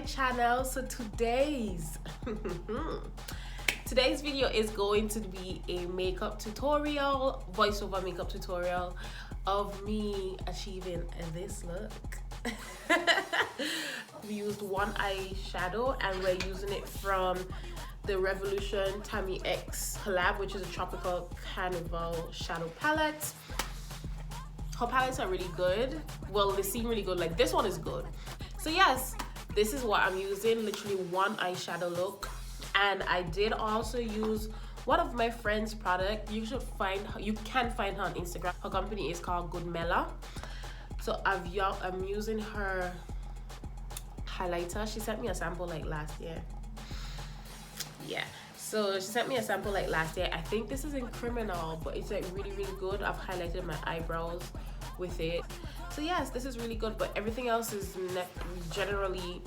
channel. So today's video is going to be a makeup tutorial, voiceover makeup tutorial of me achieving this look. We used one eyeshadow and we're using it from the Revolution Tammi X collab, which is a tropical Carnival shadow palette. Her palettes are really good. Well, they seem really good. Like, this one is good. So yes, this is what I'm using, literally one eyeshadow look. And I did also use one of my friend's product. You can find her on Instagram. Her company is called Good Mela. So I'm using her highlighter. She sent me a sample like last year. Yeah, so she sent me a sample like last year. I think this is in Criminal, but it's like really good. I've highlighted my eyebrows with it. So yes, this is really good, but everything else is generally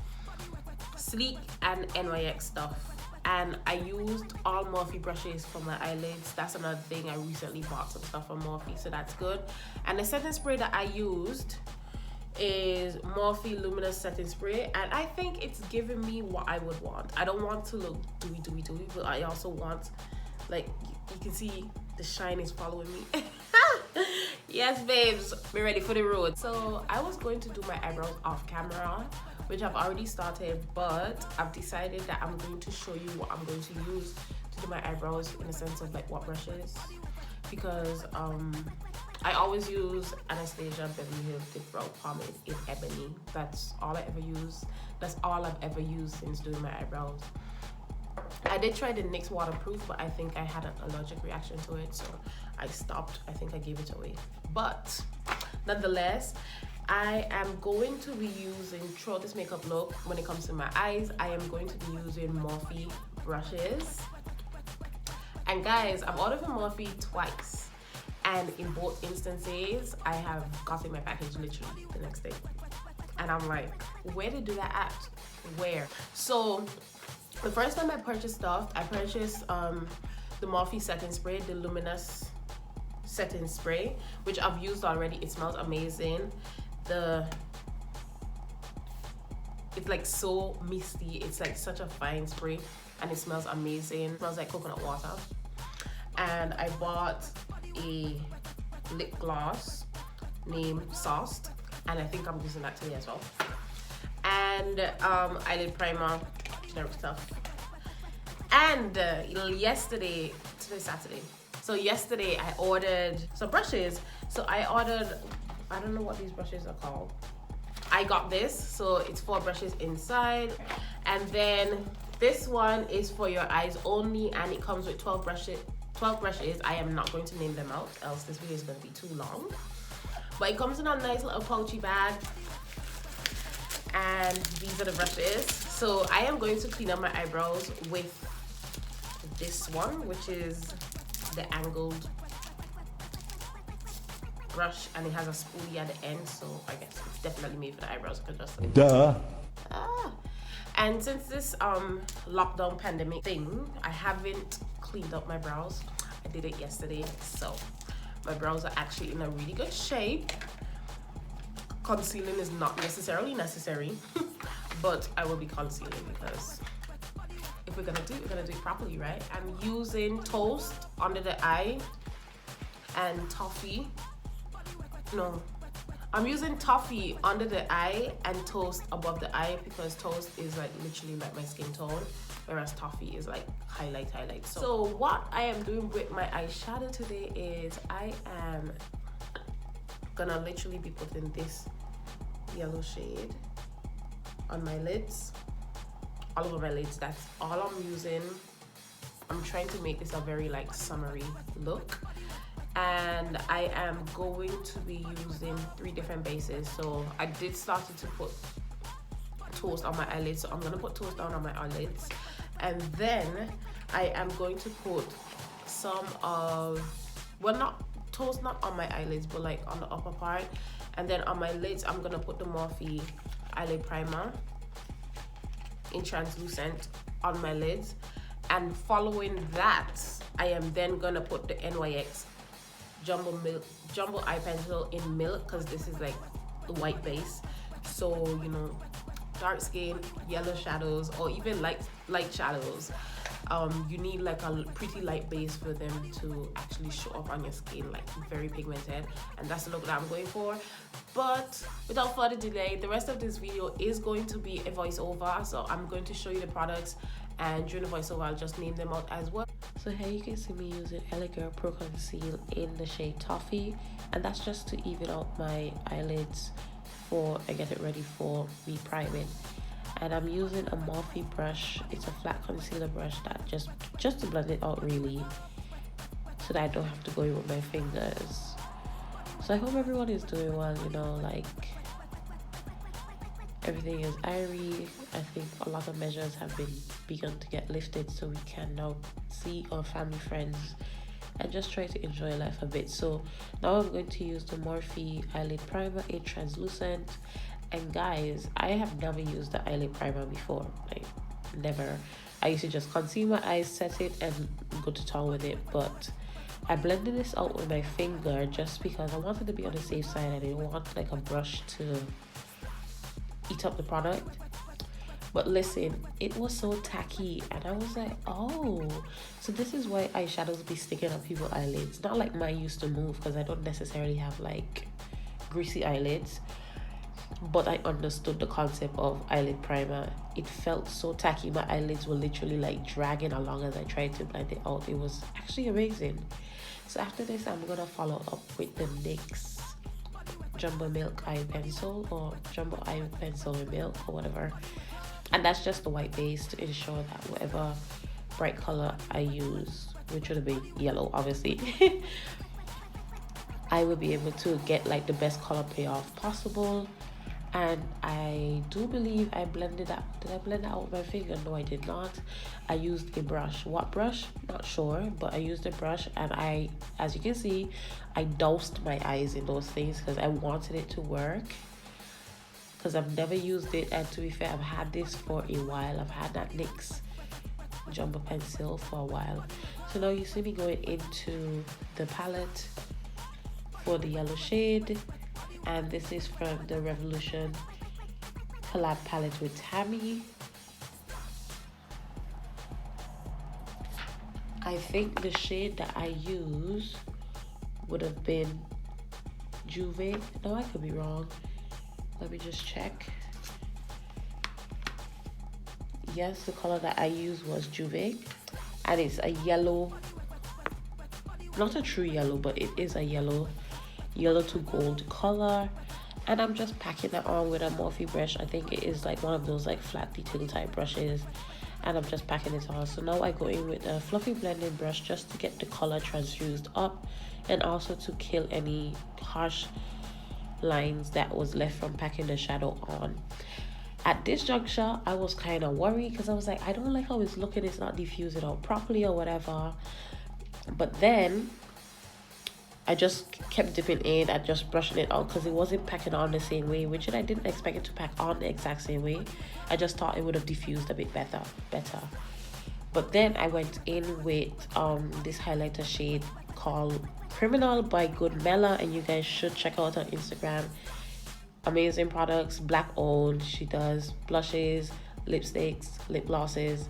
sleek and NYX stuff. And I used all Morphe brushes for my eyelids. That's another thing. I recently bought some stuff from Morphe, so that's good. And the setting spray that I used is Morphe Luminous setting spray, and I think it's giving me what I would want. I don't want to look dewy, but I also want, like, you can see the shine is following me. Yes, babes, be ready for the road. So I was going to do my eyebrows off camera, which I've already started, but I've decided that I'm going to show you what I'm going to use to do my eyebrows, in the sense of like what brushes, because I always use Anastasia Beverly DipBrow Pomade in Ebony. That's all I ever use. That's all I've ever used since doing my eyebrows. I did try the NYX waterproof, but I think I had an allergic reaction to it, so I stopped. I think I gave it away. But nonetheless, I am going to be using, throughout this makeup look, when it comes to my eyes, I am going to be using Morphe brushes. And guys, I've ordered from Morphe twice, and in both instances, I have gotten my package literally the next day. And I'm like, where did they do that at? Where? So the first time I purchased stuff, I purchased the Morphe setting spray, the Luminous setting spray, which I've used already. It smells amazing. It's like so misty. It's like such a fine spray, and it smells amazing. It smells like coconut water. And I bought a lip gloss named Sauced, and I think I'm using that today as well. And eyelid primer, generic stuff. And today's Saturday. So yesterday I ordered some brushes. So I ordered, I don't know what these brushes are called. I got this, so it's 4 brushes inside. And then this one is for your eyes only, and it comes with 12 brushes. I am not going to name them out, else this video is going to be too long. But it comes in a nice little pouchy bag. And these are the brushes. So I am going to clean up my eyebrows with this one, which is the angled brush, and it has a spoolie at the end, so I guess it's definitely made for the eyebrows. Just duh. And since this lockdown pandemic thing, I haven't cleaned up my brows. I did it yesterday, so my brows are actually in a really good shape. Concealing is not necessarily necessary, but I will be concealing, because if we're gonna do it, we're gonna do it properly, right? I'm using Toast under the eye and Toffee. No, I'm using Toffee under the eye and Toast above the eye, because Toast is like literally like my skin tone, whereas Toffee is like highlight. So what I am doing with my eyeshadow today is I am gonna literally be putting this yellow shade on my lids, all over my lids. That's all I'm using. I'm trying to make this a very like summery look. And I am going to be using 3 different bases. So I did start to put Toast on my eyelids, so I'm gonna put Toast down on my eyelids, and then I am going to put some of, well, not Toast, not on my eyelids, but like on the upper part, and then on my lids I'm gonna put the Morphe Eyelid Primer in translucent on my lids. And following that, I am then gonna put the NYX jumbo eye pencil in milk, because this is like the white base, so you know dark skin, yellow shadows, or even light shadows, you need like a pretty light base for them to actually show up on your skin, like very pigmented, and that's the look that I'm going for. But without further delay, the rest of this video is going to be a voiceover, so I'm going to show you the products, and during the voiceover I'll just name them out as well. So here you can see me using Elegant Pro Conceal in the shade Toffee, and that's just to even out my eyelids for and get it ready for re-priming. And I'm using a Morphe brush. It's a flat concealer brush that just to blend it out really, so that I don't have to go in with my fingers. So I hope everyone is doing well, you know, like everything is airy. I think a lot of measures have begun to get lifted, so we can now see our family, friends, and just try to enjoy life a bit. So now I'm going to use the Morphe Eyelid Primer in translucent. And guys, I have never used the eyelid primer before, like never. I used to just conceal my eyes, set it, and go to town with it. But I blended this out with my finger just because I wanted to be on the safe side. I didn't want like a brush to eat up the product. But listen, it was so tacky, and I was like, oh, so this is why eyeshadows be sticking on people's eyelids. Not like mine used to move, because I don't necessarily have like greasy eyelids. But I understood the concept of eyelid primer. It felt so tacky. My eyelids were literally like dragging along as I tried to blend it out. It was actually amazing. So after this, I'm gonna follow up with the NYX Jumbo Milk Eye Pencil, or Jumbo Eye Pencil and Milk, or whatever. And that's just the white base to ensure that whatever bright color I use, which would be yellow obviously, I will be able to get like the best color payoff possible. And I do believe I blended that. Did I blend that out with my finger? No, I did not. I used a brush. What brush? Not sure, but I used a brush, and I, as you can see, I doused my eyes in those things because I wanted it to work. Because I've never used it, and to be fair, I've had this for a while. I've had that NYX Jumbo Pencil for a while. So now you see me going into the palette for the yellow shade. And this is from the Revolution collab palette with Tammi. I think the shade that I use would have been Jouvert. No, I could be wrong. Let me just check. Yes, the color that I used was Jouvert. And it's a yellow, not a true yellow, but it is a yellow to gold color. And I'm just packing it on with a Morphe brush. I think it is like one of those like flat detail type brushes, and I'm just packing it on. So now I go in with a fluffy blending brush just to get the color transfused up, and also to kill any harsh lines that was left from packing the shadow on. At this juncture, I was kind of worried because I was like, I don't like how it's looking, it's not diffusing out properly or whatever. But then I just kept dipping in and just brushing it out because it wasn't packing on the same way, which I didn't expect it to pack on the exact same way. I just thought it would have diffused a bit better. But then I went in with this highlighter shade called Criminal by Good Mela, and you guys should check out her Instagram. Amazing products, black owned. She does blushes, lipsticks, lip glosses,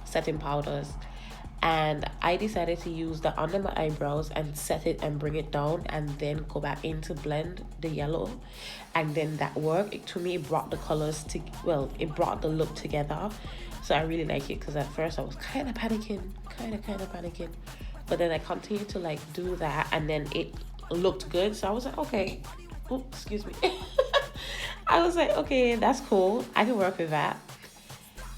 setting powders. And I decided to use that under my eyebrows and set it and bring it down, and then go back in to blend the yellow. And then that worked. To me, it brought the colors to, well, it brought the look together. So I really like it, because at first I was kind of panicking. But then I continued to like do that, and then it looked good. So I was like, okay. Oh, excuse me. I was like, okay, that's cool. I can work with that.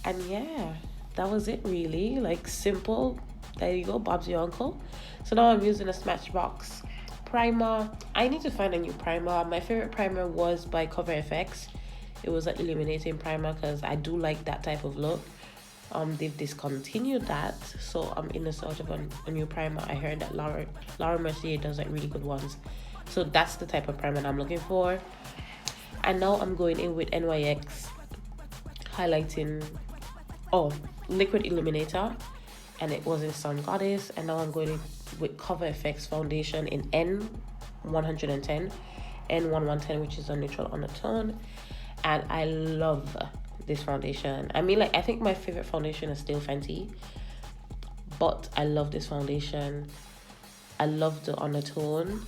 And yeah, that was it really. Like, simple. There you go, Bob's your uncle. So now I'm using a Smashbox primer. I need to find a new primer. My favorite primer was by Cover FX. It was an illuminating primer because I do like that type of look. They've discontinued that, so I'm in the search of a new primer. I heard that Laura Mercier does like really good ones. So that's the type of primer I'm looking for. And now I'm going in with NYX highlighting, liquid illuminator, and it was in Sun Goddess. And now I'm going in with Cover FX foundation in N110, N1110, which is a neutral undertone. And I love this foundation. I mean, like, I think my favorite foundation is still Fenty, but I love this foundation. I love the undertone.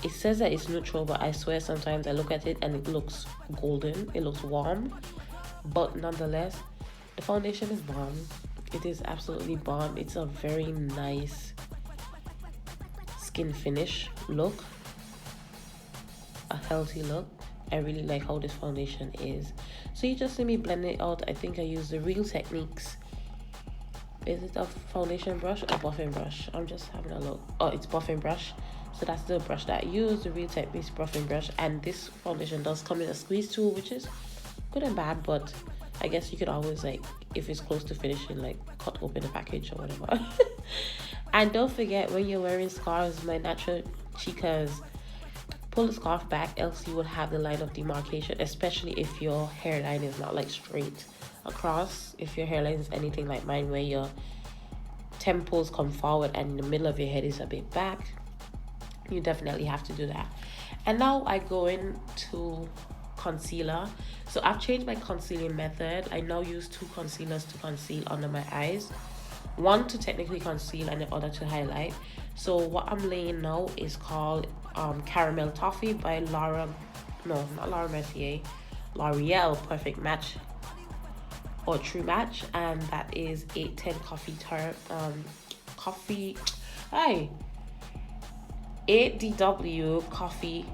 It says that it's neutral, but I swear sometimes I look at it and it looks golden. It looks warm, but nonetheless, the foundation is bomb. It is absolutely bomb. It's a very nice skin finish look, a healthy look. I really like how this foundation is. So you just see me blend it out. I think I use the Real Techniques. Is it a foundation brush or buffing brush? I'm just having a look. Oh, it's buffing brush. So that's the brush that I use, the Real Techniques buffing brush. And this foundation does come in a squeeze tool, which is good and bad, but I guess you could always, like, if it's close to finishing, like, cut open the package or whatever. And don't forget, when you're wearing scarves, my natural chicas, pull the scarf back, else you will have the line of demarcation, especially if your hairline is not, like, straight across. If your hairline is anything like mine, where your temples come forward and the middle of your head is a bit back, you definitely have to do that. And now I go into concealer. So I've changed my concealing method. I now use 2 concealers to conceal under my eyes, one to technically conceal and the other to highlight. So what I'm laying now is called Caramel Toffee by L'Oreal Perfect Match or True Match, and that is 810 8DW coffee.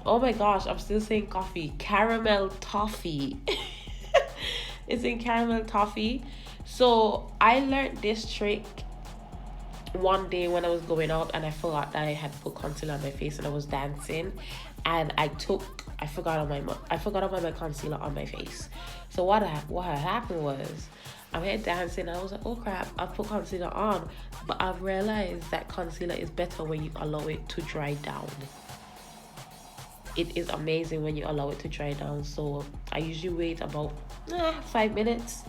Oh my gosh, I'm still saying coffee. Caramel Toffee. It's in Caramel Toffee. So I learned this trick one day when I was going out and I forgot that I had put concealer on my face and I was dancing, and I forgot about my concealer on my face. So what had happened was, I'm here dancing and I was like, oh crap, I've put concealer on, but I've realized that concealer is better when you allow it to dry down. It is amazing when you allow it to dry down. So I usually wait about 5 minutes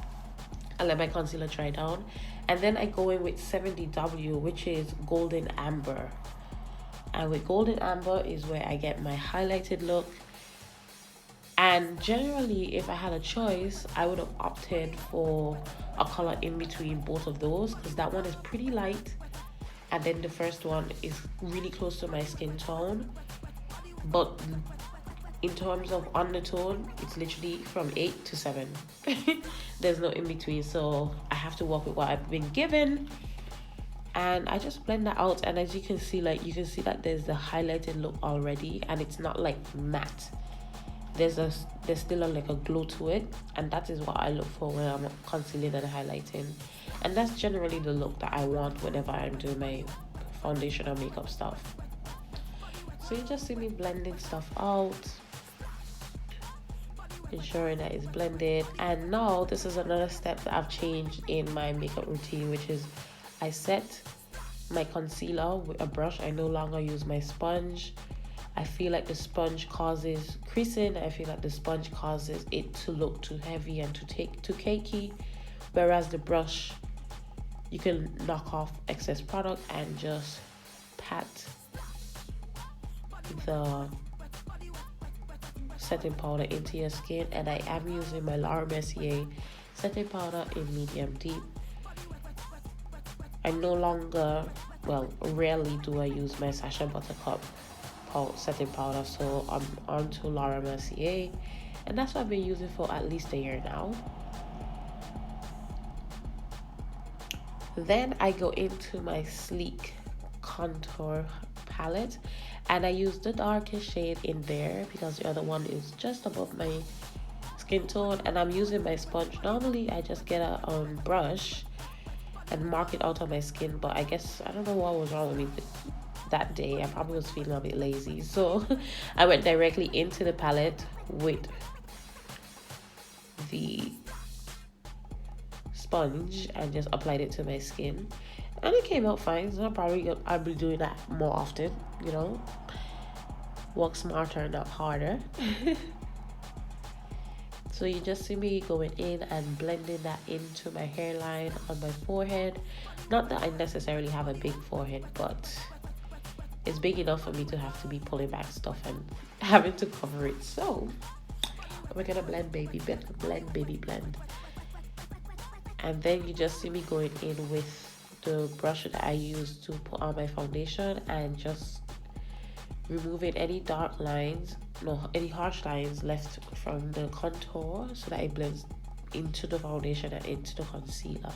and let my concealer dry down, and then I go in with 70W, which is Golden Amber. And with Golden Amber is where I get my highlighted look. And generally, if I had a choice, I would have opted for a color in between both of those, because that one is pretty light and then the first one is really close to my skin tone. But in terms of undertone, it's literally from 8 to 7. There's no in between, so I have to work with what I've been given, and I just blend that out. And as you can see, like, you can see that there's the highlighted look already, and it's not like matte. There's still like a glow to it, and that is what I look for when I'm concealing and highlighting. And that's generally the look that I want whenever I'm doing my foundation or makeup stuff. So you just see me blending stuff out, ensuring that it's blended. And now this is another step that I've changed in my makeup routine, which is I set my concealer with a brush. I no longer use my sponge. I feel like the sponge causes creasing. I feel like the sponge causes it to look too heavy and too cakey, whereas the brush, you can knock off excess product and just pat the setting powder into your skin. And I am using my Laura Mercier setting powder in medium deep. I no longer, well, rarely do I use my Sacha Buttercup setting powder, so I'm on to Laura Mercier, and that's what I've been using for at least a year now. Then I go into my Sleek contour palette, and I use the darkest shade in there because the other one is just above my skin tone, and I'm using my sponge. Normally I just get a brush and mark it out on my skin, but I guess I don't know what was wrong with me that day. I probably was feeling a bit lazy, so I went directly into the palette with the sponge and just applied it to my skin, and it came out fine. So I'll be doing that more often, you know, work smarter, not harder. So you just see me going in and blending that into my hairline on my forehead. Not that I necessarily have a big forehead, but it's big enough for me to have to be pulling back stuff and having to cover it. So We're gonna blend, baby, blend, baby, blend. And then you just see me going in with the brush that I use to put on my foundation and just removing any dark lines, any harsh lines left from the contour so that it blends into the foundation and into the concealer.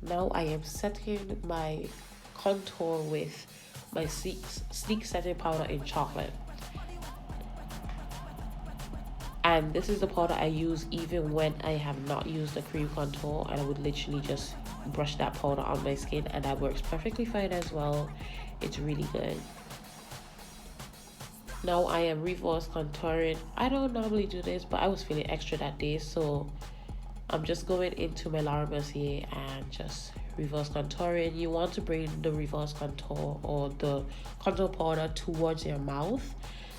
Now I am setting my contour with my sleek setting powder in chocolate. And this is the powder I use even when I have not used the cream contour, and I would literally just brush that powder on my skin and that works perfectly fine as well. It's really good. Now I am reverse contouring. I don't normally do this, but I was feeling extra that day, so I'm just going into my Laura Mercier and just reverse contouring. You want to bring the reverse contour or the contour powder towards your mouth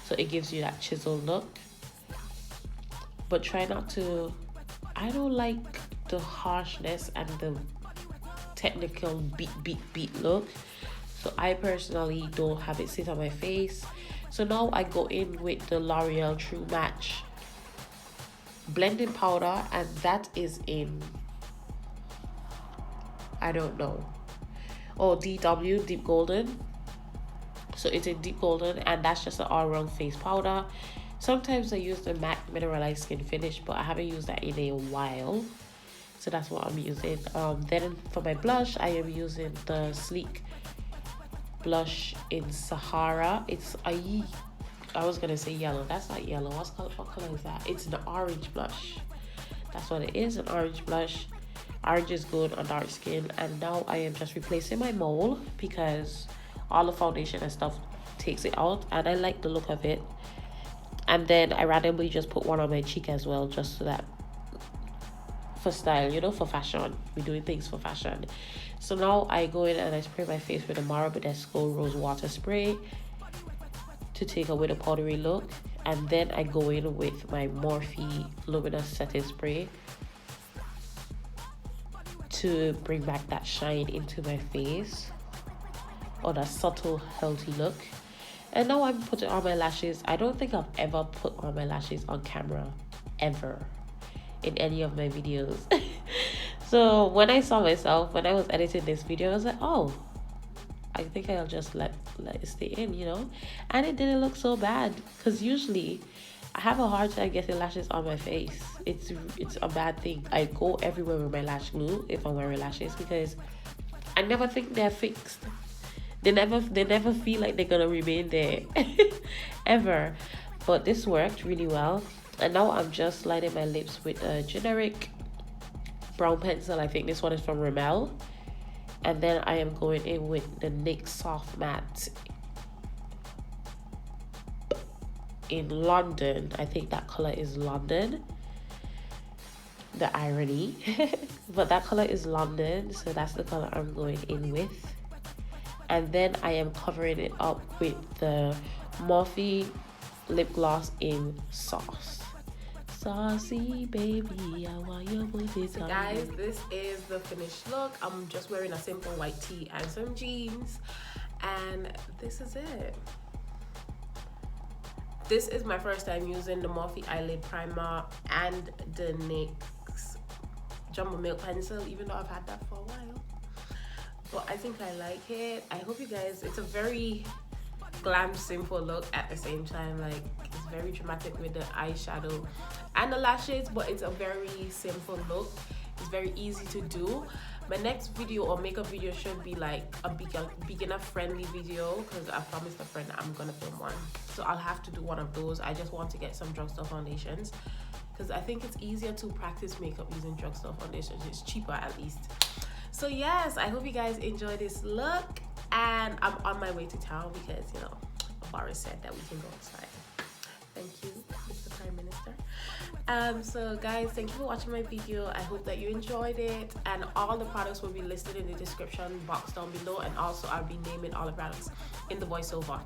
so it gives you that chisel look. But try not to, I don't like the harshness and the technical beat look. So I personally don't have it sit on my face. So now I go in with the L'Oreal True Match blending powder, and that is in, I don't know, DW, Deep Golden. So it's in Deep Golden, and that's just an all-round face powder. Sometimes I use the MAC Mineralized Skin Finish, but I haven't used that in a while. So that's what I'm using. Then for my blush, I am using the Sleek blush in Sahara. It's I was gonna say yellow. That's not yellow. What color is that? It's an orange blush. That's what it is, an orange blush. Orange is good on dark skin. And now I am just replacing my mole because all the foundation and stuff takes it out, and I like the look of it. And then I randomly just put one on my cheek as well, just so that, for style, you know, for fashion. We're doing things for fashion. So now I go in and I spray my face with a Marabedesco Rose Water Spray to take away the powdery look. And then I go in with my Morphe Luminous Setting Spray to bring back that shine into my face, or that subtle, healthy look. And now I'm putting on my lashes. I don't think I've ever put on my lashes on camera, ever, in any of my videos. So when I saw myself, when I was editing this video, I was like, oh, I think I'll just let it stay in, you know? And it didn't look so bad, because usually I have a hard time getting lashes on my face. It's a bad thing. I go everywhere with my lash glue if I'm wearing lashes, because I never think they're fixed. They never feel like they're gonna remain there ever. But this worked really well. And now I'm just lighting my lips with a generic brown pencil. I think this one is from Rimmel. And then I am going in with the NYX Soft Matte in London. I think that color is London. The irony. But that color is London, so that's the color I'm going in with. And then I am covering it up with the Morphe lip gloss in Sauce. Saucy baby, I want your booty. So guys, this is the finished look. I'm just wearing a simple white tee and some jeans, and this is it. This is my first time using the Morphe Eyelid Primer and the NYX Jumbo Milk Pencil, even though I've had that for a while. But I think I like it. I hope you guys, it's a very glam, simple look at the same time. Like, it's very dramatic with the eyeshadow and the lashes, but it's a very simple look. It's very easy to do. My next video or makeup video should be like a beginner friendly video, because I promised a friend that I'm gonna film one. So I'll have to do one of those. I just want to get some drugstore foundations, because I think it's easier to practice makeup using drugstore foundations. It's cheaper at least. So yes, I hope you guys enjoy this look, and I'm on my way to town because, you know, Boris said that we can go outside. Thank you, Mr. Prime Minister. So guys, thank you for watching my video. I hope that you enjoyed it, and all the products will be listed in the description box down below, and also I'll be naming all the products in the voiceover,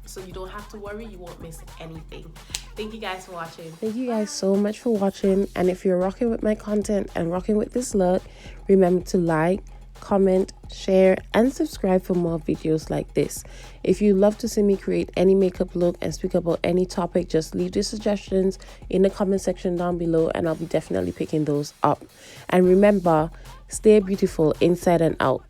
so you don't have to worry, you won't miss anything. Thank you guys for watching. Thank you guys so much for watching, and if you're rocking with my content and rocking with this look, remember to like, comment, share, and subscribe for more videos like this. If you love to see me create any makeup look and speak about any topic, just leave your suggestions in the comment section down below and I'll be definitely picking those up. And remember, stay beautiful inside and out.